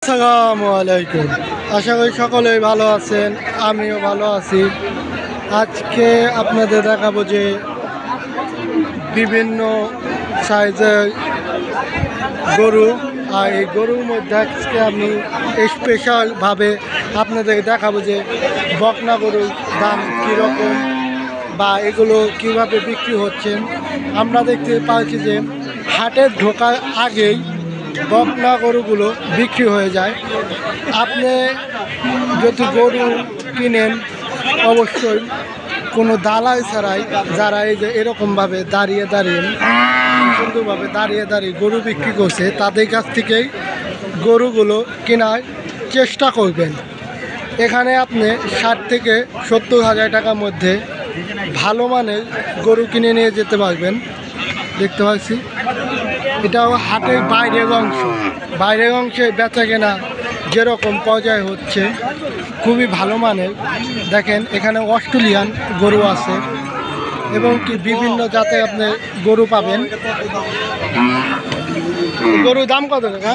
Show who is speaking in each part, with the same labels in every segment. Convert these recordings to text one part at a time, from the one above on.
Speaker 1: আসসালামু আলাইকুম। আশা করি সকলেই ভালো আছেন, আমিও ভালো আছি। আজকে আপনাদের দেখাবো যে বিভিন্ন সাইজের গরু, আর এই গরুর মধ্যে আজকে আমি স্পেশালভাবে আপনাদের দেখাবো যে বকনা গরুর দাম কীরকম বা এগুলো কিভাবে বিক্রি হচ্ছেন। আমরা দেখতে পাচ্ছি যে হাটের ঢোকার আগেই বকনা গরুগুলো বিক্রি হয়ে যায়। আপনি যদি গরু কিনেন অবশ্যই কোনো দালাল ছাড়াই, যারা এই যে এরকমভাবে দাঁড়িয়ে সুন্দরভাবে দাঁড়িয়ে গরু বিক্রি করছে, তাদের কাছ থেকেই গরুগুলো কেনার চেষ্টা করবেন। এখানে আপনি 60 থেকে 70 হাজার টাকার মধ্যে ভালো মানের গরু কিনে নিয়ে যেতে পারবেন। দেখতে পাচ্ছি এটাও হাটের বাইরের অংশে বেচা কেনা যেরকম পর্যায়ে হচ্ছে খুবই ভালো মানের। দেখেন এখানে অস্ট্রেলিয়ান গরু আছে এবং কি বিভিন্ন জাতের আপনি গরু পাবেন। গরুর দাম কত টাকা?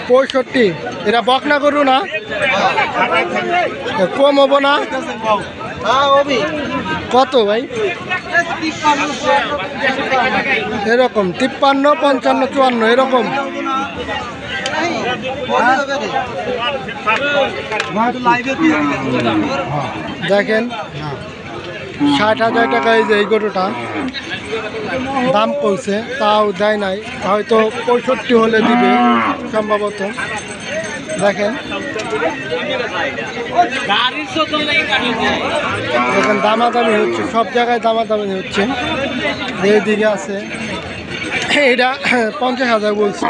Speaker 1: 65। এটা বকনা গরু না? কম হবো না? কত ভাই? এরকম 53, 55, 54 এরকম। দেখেন 60,000 টাকায় যে এই গরুটা দাম পড়ছে, তাও দেয় নাই, হয়তো 65 হলে দিবে সম্ভবত। দেখেন দামাদামি হচ্ছে, সব জায়গায় দামাদামি হচ্ছে। এইদিকে আছে এটা 50,000 বলছে।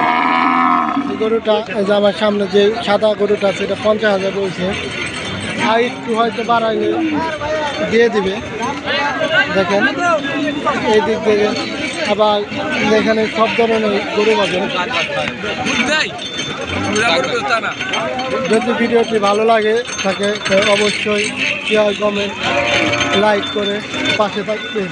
Speaker 1: এই গরুটা যে আমার সামনে যে সাদা গরুটা আছে এটা 50,000 বলছে, আর একটু হয়তো বাড়াইলে দিয়ে দিবে। দেখেন এই দিক থেকে আবার এখানে সব ধরনের গরু পাবেন। যদি ভিডিওটি ভালো লাগে থাকে অবশ্যই শেয়ার, কমেন্ট, লাইক করে পাশে থাকবেন।